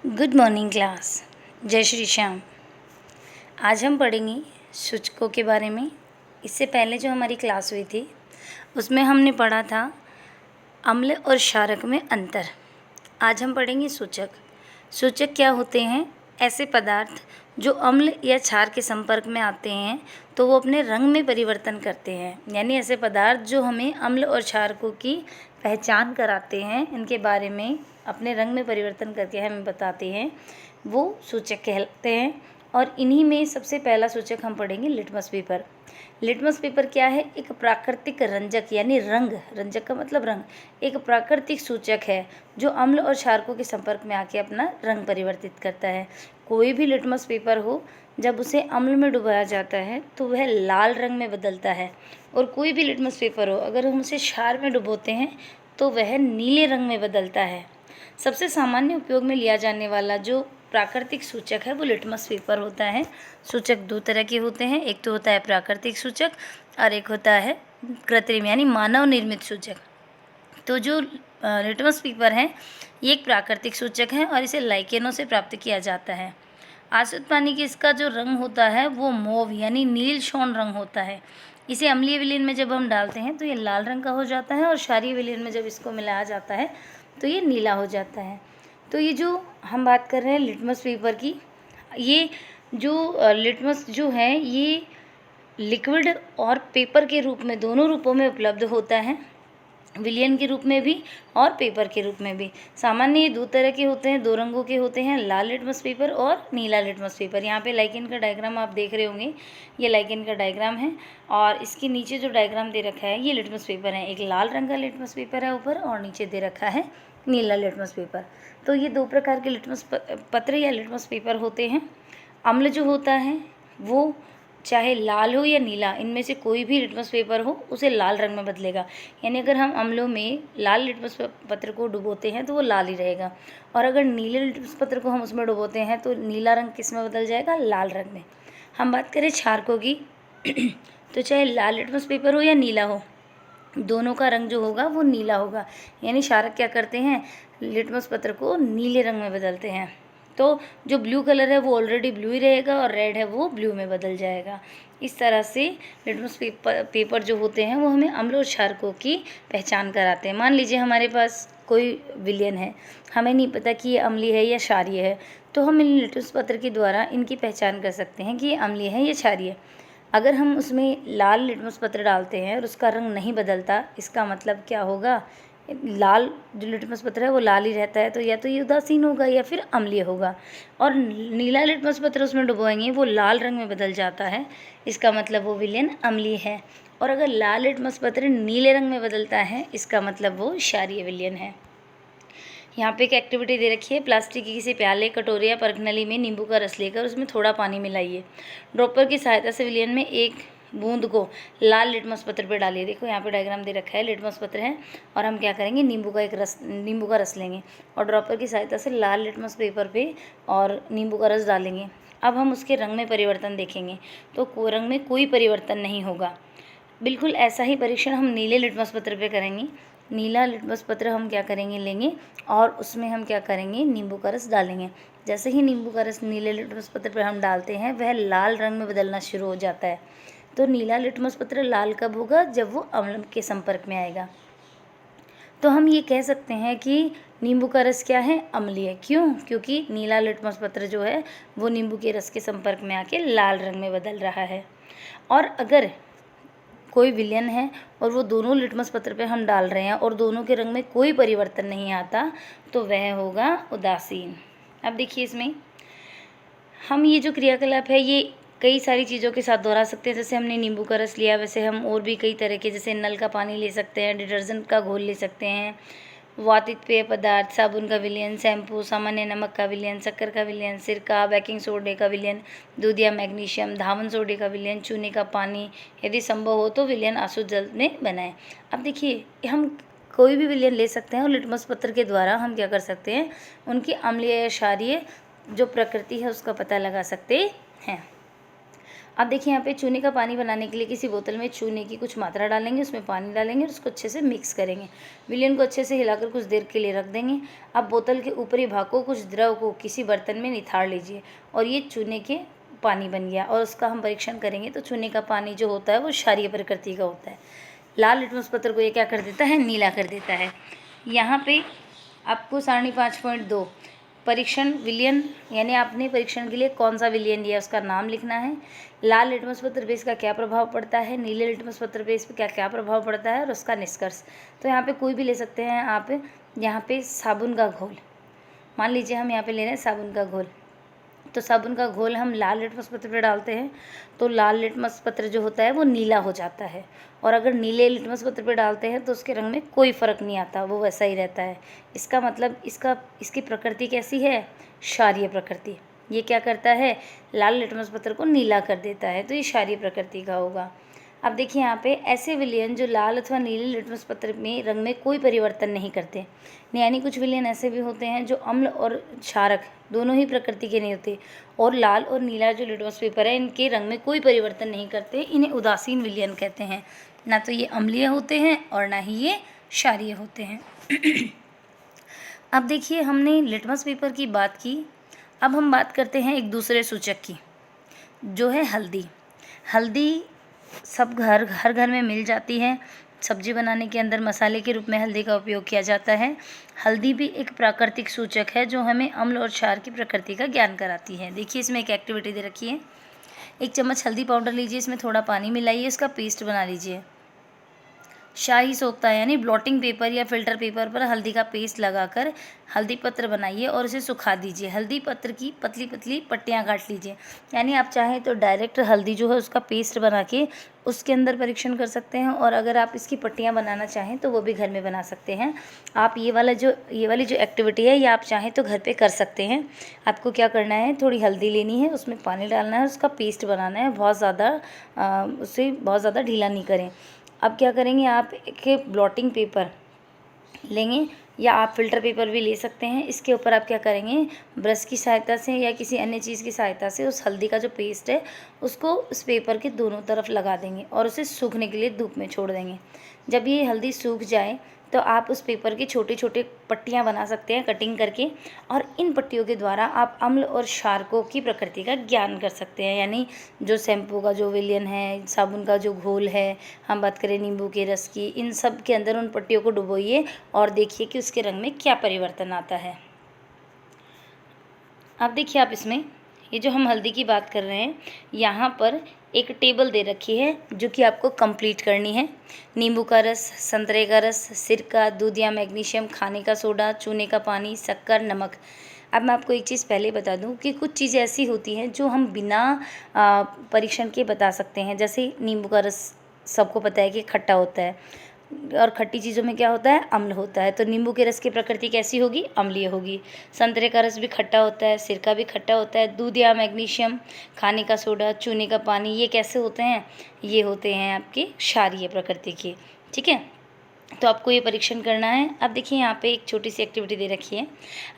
Good morning class. जय श्री श्याम। आज हम पढ़ेंगे सूचकों के बारे में। इससे पहले जो हमारी क्लास हुई थी उसमें हमने पढ़ा था अम्ल और क्षारक में अंतर। आज हम पढ़ेंगे सूचक। सूचक क्या होते हैं? ऐसे पदार्थ जो अम्ल या क्षार के संपर्क में आते हैं तो वो अपने रंग में परिवर्तन करते हैं। यानी ऐसे पदार्थ जो हमें अम्ल और क्षारकों की पहचान कराते हैं, इनके बारे में अपने रंग में परिवर्तन करके हमें बताते हैं, वो सूचक कहलाते हैं। और इन्हीं में सबसे पहला सूचक हम पढ़ेंगे लिटमस पेपर। लिटमस पेपर क्या है? एक प्राकृतिक रंजक यानी रंग, रंजक का मतलब रंग, एक प्राकृतिक सूचक है जो अम्ल और क्षारकों के संपर्क में आके अपना रंग परिवर्तित करता है। कोई भी लिटमस पेपर हो, जब उसे अम्ल में डुबाया जाता है तो वह लाल रंग में बदलता है, और कोई भी लिटमस पेपर हो अगर हम उसे क्षार में डुबोते हैं तो वह नीले रंग में बदलता है। सबसे सामान्य उपयोग में लिया जाने वाला जो प्राकृतिक सूचक है वो लिटमस पेपर होता है। सूचक दो तरह के होते हैं, एक तो होता है प्राकृतिक सूचक और एक होता है कृत्रिम यानी मानव निर्मित सूचक। तो जो लिटमस पेपर है ये एक प्राकृतिक सूचक है और इसे लाइकेनों से प्राप्त किया जाता है। आसुत पानी के इसका जो रंग होता है वो मोव यानी नील शोन रंग होता है। इसे अम्लीय विलयन में जब हम डालते हैं तो ये लाल रंग का हो जाता है, और क्षारीय विलयन में जब इसको मिलाया जाता है तो ये नीला हो जाता है। तो ये जो हम बात कर रहे हैं लिटमस पेपर की, ये जो लिटमस जो है ये लिक्विड और पेपर के रूप में, दोनों रूपों में उपलब्ध होता है, विलयन के रूप में भी और पेपर के रूप में भी। सामान्य ये दो तरह के होते हैं, दो रंगों के होते हैं, लाल लिटमस पेपर और नीला लिटमस पेपर। यहाँ पे लाइकेन का डायग्राम आप देख रहे होंगे, ये लाइकेन का डायग्राम है और इसके नीचे जो डायग्राम दे रखा है ये लिटमस पेपर है। एक लाल रंग का लिटमस पेपर है ऊपर और नीचे दे रखा है नीला लिटमस पेपर। तो ये दो प्रकार के लिटमस पत्र या लिटमस पेपर होते हैं। अम्ल जो होता है वो चाहे लाल हो या नीला, इनमें से कोई भी लिटमस पेपर हो उसे लाल रंग में बदलेगा। यानी अगर हम अम्लों में लाल लिटमस पत्र को डुबोते हैं तो वो लाल ही रहेगा, और अगर नीले लिटमस पत्र को हम उसमें डुबोते हैं तो नीला रंग किस में बदल जाएगा? लाल रंग में। हम बात करें क्षारकों की तो चाहे लाल लिटमस पेपर हो या नीला हो, दोनों का रंग जो होगा वो नीला होगा। यानी क्षारक क्या करते हैं? लिटमस पत्र को नीले रंग में बदलते हैं। तो जो ब्लू कलर है वो ऑलरेडी ब्लू ही रहेगा और रेड है वो ब्लू में बदल जाएगा। इस तरह से लिटमस पेपर जो होते हैं वो हमें अम्ल और क्षारकों की पहचान कराते हैं। मान लीजिए हमारे पास कोई विलयन है, हमें नहीं पता कि ये अम्लीय है या क्षारीय है, तो हम इन लिटमस पत्र के द्वारा इनकी पहचान कर सकते हैं कि ये अम्लीय है या क्षारीय। अगर हम उसमें लाल लिटमस पत्र डालते हैं और उसका रंग नहीं बदलता, इसका मतलब क्या होगा? लाल जो लिटमस पत्र है वो लाल ही रहता है, तो या तो ये उदासीन होगा या फिर अम्लीय होगा। और नीला लिटमस पत्र उसमें डुबोएंगे वो लाल रंग में बदल जाता है, इसका मतलब वो विलयन अम्लीय है। और अगर लाल लिटमस पत्र नीले रंग में बदलता है, इसका मतलब वो क्षारीय विलयन है। यहाँ पे एक एक्टिविटी दे रखी है, प्लास्टिक के किसी प्याले, कटोरे या परखनली में नींबू का रस लेकर उसमें थोड़ा पानी मिलाइए। ड्रॉपर की सहायता से विलयन में एक बूंद को लाल लिटमस पत्र पर डालिए। देखो यहाँ पे डायग्राम दे रखा है, लिटमस पत्र है और हम क्या करेंगे? नींबू का रस लेंगे और ड्रॉपर की सहायता से लाल लिटमस पेपर पे और नींबू का रस डालेंगे। अब हम उसके रंग में परिवर्तन देखेंगे तो रंग में कोई परिवर्तन नहीं होगा। बिल्कुल ऐसा ही परीक्षण हम नीले लिटमस पत्र पे करेंगे। नीला लिटमस पत्र हम क्या करेंगे? लेंगे और उसमें हम क्या करेंगे? नींबू का रस डालेंगे। जैसे ही नींबू का रस नीले लिटमस पत्र पर हम डालते हैं वह लाल रंग में बदलना शुरू हो जाता है। तो नीला लिटमस पत्र लाल कब होगा? जब वो अम्ल के संपर्क में आएगा। तो हम ये कह सकते हैं कि नींबू का रस क्या है? अम्लीय। क्यों? क्योंकि नीला लिटमस पत्र जो है वो नींबू के रस के संपर्क में आके लाल रंग में बदल रहा है। और अगर कोई विलयन है और वो दोनों लिटमस पत्र पे हम डाल रहे हैं और दोनों के रंग में कोई परिवर्तन नहीं आता, तो वह होगा उदासीन। अब देखिए इसमें हम ये जो क्रियाकलाप है ये कई सारी चीज़ों के साथ दोहरा सकते हैं। जैसे हमने नींबू का रस लिया, वैसे हम और भी कई तरह के, जैसे नल का पानी ले सकते हैं, डिटर्जेंट का घोल ले सकते हैं, वातित पेय पदार्थ, साबुन का विलयन, शैम्पू, सामान्य नमक का विलयन, शक्कर का विलयन, सिरका, बेकिंग सोडे का विलयन, दूध या मैग्नीशियम, धावन सोडे का विलयन, चूने का पानी, यदि संभव हो तो विलयन आसुत जल में बनाएं। अब देखिए हम कोई भी विलयन ले सकते हैं और लिटमस पत्र के द्वारा हम क्या कर सकते हैं? उनकी अम्लीय या क्षारीय जो प्रकृति है उसका पता लगा सकते हैं। अब देखिए यहाँ पे चूने का पानी बनाने के लिए किसी बोतल में चूने की कुछ मात्रा डालेंगे, उसमें पानी डालेंगे और उसको अच्छे से मिक्स करेंगे। विलयन को अच्छे से हिलाकर कुछ देर के लिए रख देंगे। अब बोतल के ऊपरी भाग को कुछ द्रव को किसी बर्तन में निथार लीजिए और ये चूने के पानी बन गया और उसका हम परीक्षण करेंगे तो चूने का पानी जो होता है वो क्षारीय प्रकृति का होता है। लाल लिटमस पत्र को ये क्या कर देता है, नीला कर देता है। यहाँ पे आपको सारणी 5.2 परीक्षण विलयन, यानी आपने परीक्षण के लिए कौन सा विलयन लिया उसका नाम लिखना है। लाल लिटमस पत्र पे इसका क्या प्रभाव पड़ता है, नीले लिटमस पत्र पे इस पर क्या क्या प्रभाव पड़ता है और उसका निष्कर्ष। तो यहाँ पे कोई भी ले सकते हैं आप। यहाँ पे साबुन का घोल, मान लीजिए हम यहाँ पे ले रहे हैं साबुन का घोल, तो साबुन का घोल हम लाल लिटमस पत्र पे डालते हैं तो लाल लिटमस पत्र जो होता है वो नीला हो जाता है, और अगर नीले लिटमस पत्र पे डालते हैं तो उसके रंग में कोई फ़र्क नहीं आता, वो वैसा ही रहता है। इसका मतलब इसकी प्रकृति कैसी है, क्षारीय प्रकृति। ये क्या करता है, लाल लिटमस पत्र को नीला कर देता है, तो ये क्षारीय प्रकृति का होगा। अब देखिए यहाँ पे ऐसे विलयन जो लाल अथवा नीले लिटमस पत्र में रंग में कोई परिवर्तन नहीं करते, यानी कुछ विलयन ऐसे भी होते हैं जो अम्ल और क्षारक दोनों ही प्रकृति के नहीं होते, और लाल और नीला जो लिटमस पेपर है इनके रंग में कोई परिवर्तन नहीं करते, इन्हें उदासीन विलयन कहते हैं। ना तो ये अम्लीय होते हैं और ना ही ये क्षारीय होते हैं। अब देखिए हमने लिटमस पेपर की बात की, अब हम बात करते हैं एक दूसरे सूचक की, जो है हल्दी। हल्दी सब हर घर में मिल जाती है। सब्जी बनाने के अंदर मसाले के रूप में हल्दी का उपयोग किया जाता है। हल्दी भी एक प्राकृतिक सूचक है जो हमें अम्ल और क्षार की प्रकृति का ज्ञान कराती है। देखिए इसमें एक एक्टिविटी दे रखी है। 1 चम्मच हल्दी पाउडर लीजिए, इसमें थोड़ा पानी मिलाइए, इसका पेस्ट बना लीजिए। शाही सोख्ता यानी ब्लॉटिंग पेपर या फिल्टर पेपर पर हल्दी का पेस्ट लगाकर हल्दी पत्र बनाइए और उसे सुखा दीजिए। हल्दी पत्र की पतली पतली पट्टियाँ काट लीजिए, यानी आप चाहें तो डायरेक्ट हल्दी जो है उसका पेस्ट बना के उसके अंदर परीक्षण कर सकते हैं, और अगर आप इसकी पट्टियाँ बनाना चाहें तो वो भी घर में बना सकते हैं। आप ये वाली जो एक्टिविटी है ये आप चाहें तो घर पर कर सकते हैं। आपको क्या करना है, थोड़ी हल्दी लेनी है, उसमें पानी डालना है, उसका पेस्ट बनाना है, उसे बहुत ज़्यादा ढीला नहीं करें। अब क्या करेंगे, आप एक ब्लॉटिंग पेपर लेंगे या आप फ़िल्टर पेपर भी ले सकते हैं। इसके ऊपर आप क्या करेंगे, ब्रश की सहायता से या किसी अन्य चीज़ की सहायता से उस हल्दी का जो पेस्ट है उसको उस पेपर के दोनों तरफ लगा देंगे और उसे सूखने के लिए धूप में छोड़ देंगे। जब ये हल्दी सूख जाए तो आप उस पेपर की छोटे छोटे पट्टियाँ बना सकते हैं कटिंग करके, और इन पट्टियों के द्वारा आप अम्ल और क्षारकों की प्रकृति का ज्ञान कर सकते हैं। यानी जो शैम्पू का जो विलयन है, साबुन का जो घोल है, हम बात करें नींबू के रस की, इन सब के अंदर उन पट्टियों को डुबोइए और देखिए कि उसके रंग में क्या परिवर्तन आता है। अब देखिए आप इसमें ये जो हम हल्दी की बात कर रहे हैं, यहाँ पर एक टेबल दे रखी है जो कि आपको कंप्लीट करनी है। नींबू का रस, संतरे का रस, सिरका, दूध या मैग्नीशियम, खाने का सोडा, चूने का पानी, शक्कर, नमक। अब मैं आपको एक चीज़ पहले बता दूं कि कुछ चीज़ें ऐसी होती हैं जो हम बिना परीक्षण के बता सकते हैं। जैसे नींबू का रस सबको पता है कि खट्टा होता है, और खट्टी चीज़ों में क्या होता है, अम्ल होता है, तो नींबू के रस की प्रकृति कैसी होगी, अम्लीय होगी। संतरे का रस भी खट्टा होता है, सिरका भी खट्टा होता है, दूध या मैग्नीशियम, खाने का सोडा, चूने का पानी, ये कैसे होते हैं, ये होते हैं आपके क्षारीय प्रकृति के। ठीक है, तो आपको ये परीक्षण करना है। अब देखिए यहाँ पे एक छोटी सी एक्टिविटी दे रखी है।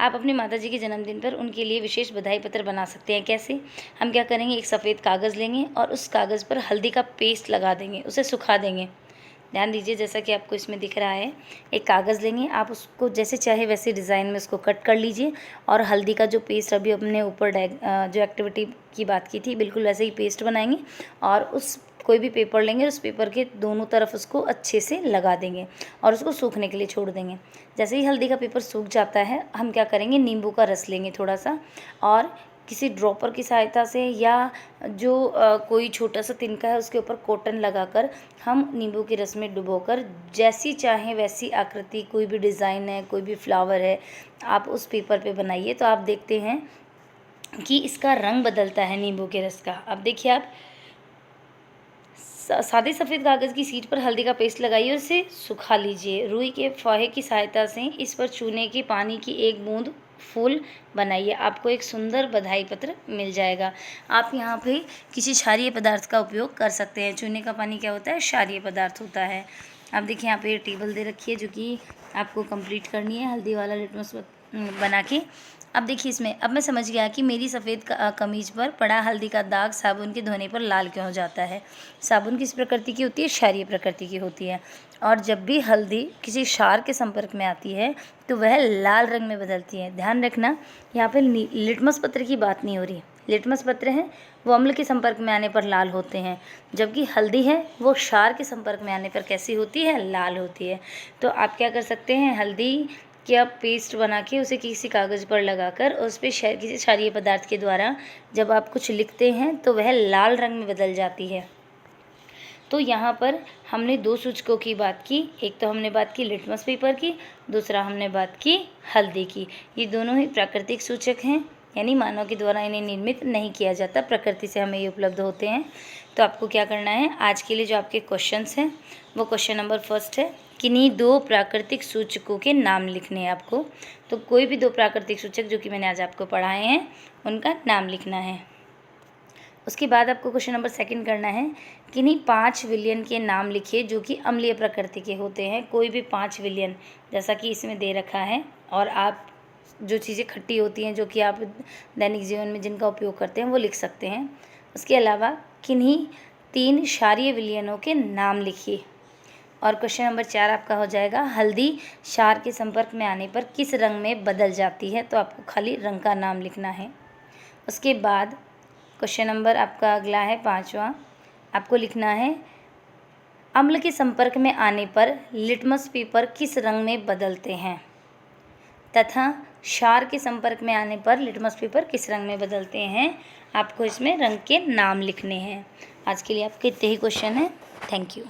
आप अपने माताजी के जन्मदिन पर उनके लिए विशेष बधाई पत्र बना सकते हैं। कैसे, हम क्या करेंगे, एक सफ़ेद कागज़ लेंगे और उस कागज़ पर हल्दी का पेस्ट लगा देंगे, उसे सुखा देंगे। ध्यान दीजिए, जैसा कि आपको इसमें दिख रहा है, एक कागज़ लेंगे, आप उसको जैसे चाहे वैसे डिज़ाइन में उसको कट कर लीजिए, और हल्दी का जो पेस्ट अभी अपने ऊपर जो एक्टिविटी की बात की थी बिल्कुल वैसे ही पेस्ट बनाएंगे, और उस कोई भी पेपर लेंगे, उस पेपर के दोनों तरफ उसको अच्छे से लगा देंगे और उसको सूखने के लिए छोड़ देंगे। जैसे ही हल्दी का पेपर सूख जाता है, हम क्या करेंगे, नींबू का रस लेंगे थोड़ा सा, और किसी ड्रॉपर की सहायता से या जो कोई छोटा सा तिनका है उसके ऊपर कॉटन लगाकर हम नींबू के रस में डुबोकर जैसी चाहें वैसी आकृति, कोई भी डिज़ाइन है, कोई भी फ्लावर है, आप उस पेपर पे बनाइए, तो आप देखते हैं कि इसका रंग बदलता है नींबू के रस का। अब देखिए, आप सादे सफ़ेद कागज़ की सीट पर हल्दी का पेस्ट लगाइए और इसे सुखा लीजिए। रुई के फाहे की सहायता से इस पर चूने के पानी की एक बूंद फूल बनाइए, आपको एक सुंदर बधाई पत्र मिल जाएगा। आप यहाँ पे किसी क्षारीय पदार्थ का उपयोग कर सकते हैं। चूने का पानी क्या होता है, क्षारीय पदार्थ होता है। अब देखिए यहाँ पे टेबल दे रखी है जो कि आपको कंप्लीट करनी है हल्दी वाला लिटमस बना के। अब देखिए इसमें, अब मैं समझ गया कि मेरी सफ़ेद कमीज पर पड़ा हल्दी का दाग साबुन के धोने पर लाल क्यों हो जाता है। साबुन किस प्रकृति की होती है? क्षारीय प्रकृति की होती है। और जब भी हल्दी किसी क्षार के संपर्क में आती है तो वह लाल रंग में बदलती है। ध्यान रखना, यहाँ पर लिटमस पत्र की बात नहीं हो रही। लिटमस पत्र हैं वो अम्ल के संपर्क में आने पर लाल होते हैं, जबकि हल्दी है वो क्षार के संपर्क में आने पर कैसी होती है? लाल होती है। तो आप क्या कर सकते हैं, हल्दी क्या पेस्ट बना के उसे किसी कागज़ पर लगाकर उस पर किसी क्षारीय पदार्थ के द्वारा जब आप कुछ लिखते हैं तो वह लाल रंग में बदल जाती है। तो यहाँ पर हमने दो सूचकों की बात की, एक तो हमने बात की लिटमस पेपर की, दूसरा हमने बात की हल्दी की। ये दोनों ही प्राकृतिक सूचक हैं, यानी मानव के द्वारा इन्हें निर्मित नहीं किया जाता, प्रकृति से हमें ये उपलब्ध होते हैं। तो आपको क्या करना है, आज के लिए जो आपके क्वेश्चंस हैं वो क्वेश्चन नंबर फर्स्ट है, किन्हीं दो प्राकृतिक सूचकों के नाम लिखने हैं आपको। तो कोई भी दो प्राकृतिक सूचक जो कि मैंने आज आपको पढ़ाए हैं उनका नाम लिखना है। उसके बाद आपको क्वेश्चन नंबर सेकंड करना है, किन्हीं 5 विलयन के नाम लिखिए जो कि अम्लीय प्रकृति के होते हैं। कोई भी 5 विलयन जैसा कि इसमें दे रखा है, और आप जो चीज़ें खट्टी होती हैं जो कि आप दैनिक जीवन में जिनका उपयोग करते हैं वो लिख सकते हैं। उसके अलावा किन्हीं 3 क्षारीय विलयनों के नाम लिखिए। और क्वेश्चन नंबर 4 आपका हो जाएगा, हल्दी क्षार के संपर्क में आने पर किस रंग में बदल जाती है। तो आपको खाली रंग का नाम लिखना है। उसके बाद क्वेश्चन नंबर आपका अगला है 5वां, आपको लिखना है, अम्ल के संपर्क में आने पर लिटमस पेपर किस रंग में बदलते हैं, तथा क्षार के संपर्क में आने पर लिटमस पेपर किस रंग में बदलते हैं। आपको इसमें रंग के नाम लिखने हैं। आज के लिए आपके इतने ही क्वेश्चन हैं। Thank you.